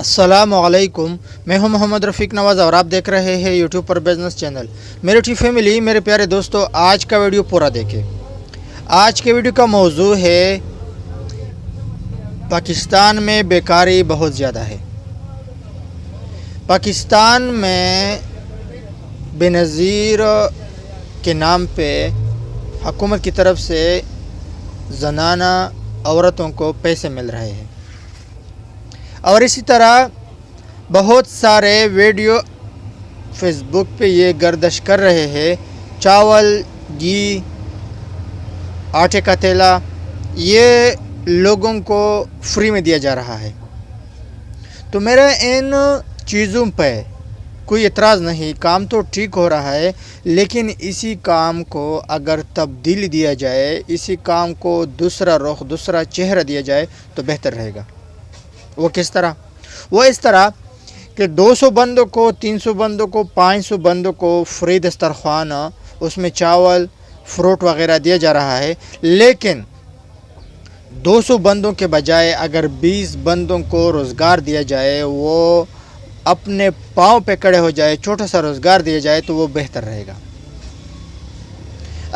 अस्सलामुअलैकुम। मैं हूं मोहम्मद रफ़ीक नवाज़ और आप देख रहे हैं यूट्यूब पर बिज़नेस चैनल। मेरी टी फैमिली, मेरे प्यारे दोस्तों, आज का वीडियो पूरा देखें। आज के वीडियो का मौजू है पाकिस्तान में बेकारी बहुत ज़्यादा है। पाकिस्तान में बेनज़ीर के नाम पे हुकूमत की तरफ से ज़नाना औरतों को पैसे मिल रहे हैं और इसी तरह बहुत सारे वीडियो फेसबुक पे ये गर्दिश कर रहे हैं। चावल, घी, आटे का तेला ये लोगों को फ्री में दिया जा रहा है। तो मेरा इन चीज़ों पे कोई एतराज़ नहीं, काम तो ठीक हो रहा है, लेकिन इसी काम को अगर तब्दीली दिया जाए, इसी काम को दूसरा रुख, दूसरा चेहरा दिया जाए तो बेहतर रहेगा। वो किस तरह? वो इस तरह कि 200 बंदों को, 300 बंदों को, 500 बंदों को फ्री दस्तरखान, उसमें चावल, फ्रूट वगैरह दिया जा रहा है, लेकिन 200 बंदों के बजाय अगर 20 बंदों को रोज़गार दिया जाए, वो अपने पाँव पे खड़े हो जाए, छोटा सा रोज़गार दिया जाए तो वो बेहतर रहेगा।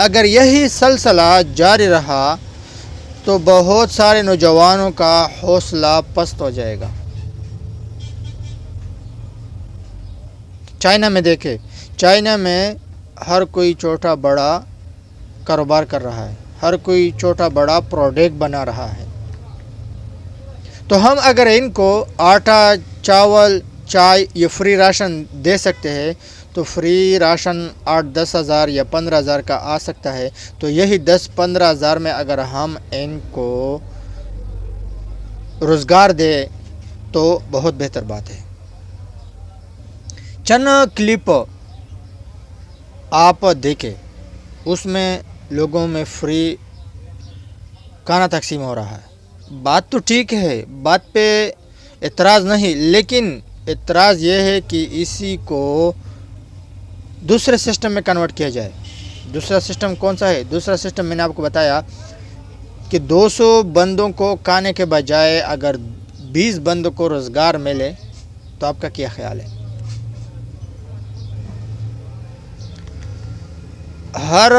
अगर यही सिलसिला जारी रहा तो बहुत सारे नौजवानों का हौसला पस्त हो जाएगा। चाइना में देखें, चाइना में हर कोई छोटा बड़ा कारोबार कर रहा है, हर कोई छोटा बड़ा प्रोडक्ट बना रहा है। तो हम अगर इनको आटा, चावल, चाय ये फ्री राशन दे सकते हैं तो फ्री राशन 8-10 हज़ार या 15 हज़ार का आ सकता है। तो यही 10-15 हज़ार में अगर हम इनको रोज़गार दें तो बहुत बेहतर बात है। चंद क्लिप आप देखें, उसमें लोगों में फ्री खाना तकसीम हो रहा है। बात तो ठीक है, बात पे एतराज़ नहीं, लेकिन एतराज़ ये है कि इसी को दूसरे सिस्टम में कन्वर्ट किया जाए। दूसरा सिस्टम कौन सा है? दूसरा सिस्टम मैंने आपको बताया कि 200 बंदों को खाने के बजाय अगर 20 बंदों को रोज़गार मिले तो आपका क्या ख्याल है? हर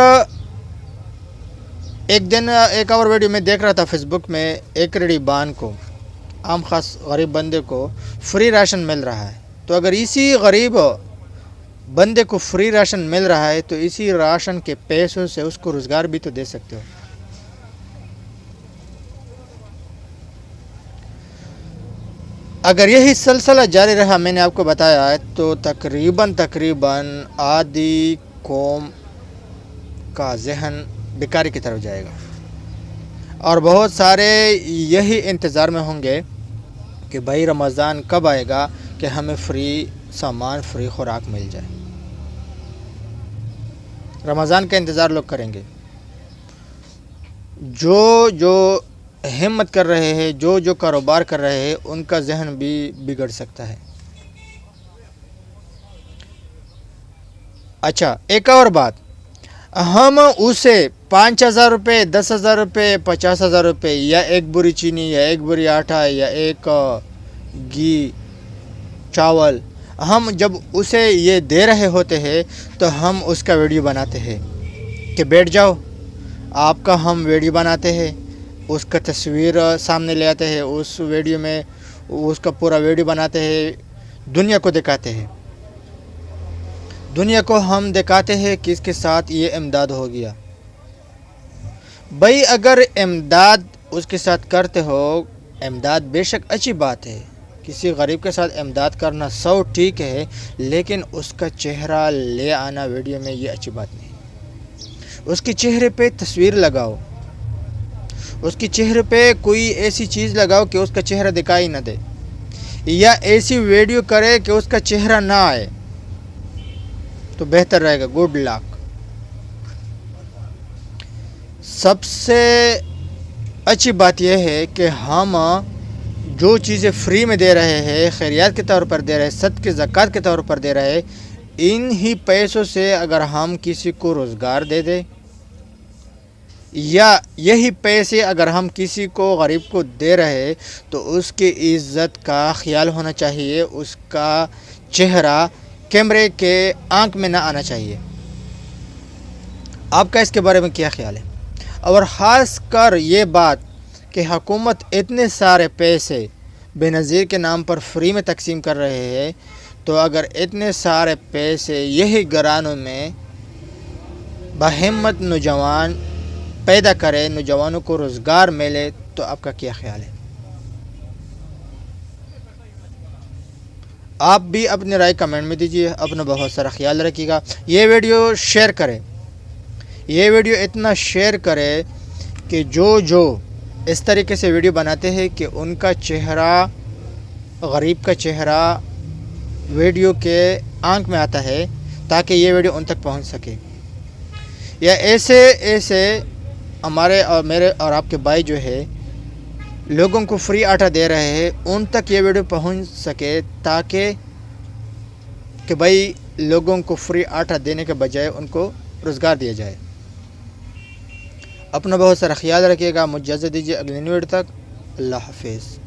एक दिन एक और वीडियो में देख रहा था फेसबुक में, एक गरीबान को, आम खास गरीब बंदे को फ्री राशन मिल रहा है। तो अगर इसी गरीब बंदे को फ्री राशन मिल रहा है तो इसी राशन के पैसों से उसको रोज़गार भी तो दे सकते हो। अगर यही सिलसिला जारी रहा, मैंने आपको बताया है, तो तकरीबन आधी कौम का जहन बेकारी की तरफ जाएगा और बहुत सारे यही इंतज़ार में होंगे कि भाई रमज़ान कब आएगा कि हमें फ्री सामान, फ्री खुराक मिल जाए। रमज़ान का इंतज़ार लोग करेंगे। जो हिम्मत कर रहे हैं, जो कारोबार कर रहे हैं, उनका जहन भी बिगड़ सकता है। अच्छा, एक और बात, हम उसे 5,000 रुपये, 10,000 रुपये, 50,000 रुपये या एक बोरी चीनी या एक बोरी आटा या एक घी, चावल, हम जब उसे ये दे रहे होते हैं तो हम उसका वीडियो बनाते हैं कि बैठ जाओ आपका, हम वीडियो बनाते हैं, उसका तस्वीर सामने ले आते हैं, उस वीडियो में उसका पूरा वीडियो बनाते हैं, दुनिया को दिखाते हैं। दुनिया को हम दिखाते हैं कि इसके साथ ये इमदाद हो गया। भाई अगर इमदाद उसके साथ करते हो, इमदाद बेशक अच्छी बात है, किसी गरीब के साथ इमदाद करना 100 ठीक है, लेकिन उसका चेहरा ले आना वीडियो में ये अच्छी बात नहीं। उसके चेहरे पे तस्वीर लगाओ, उसके चेहरे पे कोई ऐसी चीज़ लगाओ कि उसका चेहरा दिखाई ना दे, या ऐसी वीडियो करे कि उसका चेहरा ना आए, तो बेहतर रहेगा। Good luck. सबसे अच्छी बात यह है कि हम जो चीज़ें फ्री में दे रहे हैं, खैरियत के तौर पर दे रहे हैं, सदक़े ज़कात के तौर पर दे रहे हैं, इन ही पैसों से अगर हम किसी को रोज़गार दे दें یا یہی پیسے اگر ہم کسی کو غریب کو دے رہے تو اس کی عزت کا خیال ہونا چاہیے، اس کا چہرہ کیمرے کے آنکھ میں نہ آنا چاہیے۔ آپ کا اس کے بارے میں کیا خیال ہے؟ اور خاص کر یہ بات کہ حکومت اتنے سارے پیسے بے نظیر کے نام پر فری میں تقسیم کر رہے ہیں، تو اگر اتنے سارے پیسے یہی گھرانوں میں بہمت نوجوان پیدا کرے، نوجوانوں کو روزگار ملے، تو آپ کا کیا خیال ہے؟ آپ بھی اپنی رائے کمنٹ میں دیجیے۔ اپنا بہت سارا خیال رکھیے گا۔ یہ ویڈیو شیئر کریں، یہ ویڈیو اتنا شیئر کرے کہ جو اس طریقے سے ویڈیو بناتے ہیں کہ ان کا چہرہ، غریب کا چہرہ ویڈیو کے آنکھ میں آتا ہے، تاکہ یہ ویڈیو ان تک پہنچ سکے۔ یا ایسے ہمارے اور میرے اور آپ کے بھائی جو ہے لوگوں کو فری آٹا دے رہے ہیں، ان تک یہ ویڈیو پہنچ سکے، تاکہ کہ بھائی لوگوں کو فری آٹا دینے کے بجائے ان کو روزگار دیا جائے۔ اپنا بہت سارا خیال رکھیے گا۔ مجھے اجازت دیجیے، اگلی ویڈیو تک اللہ حافظ۔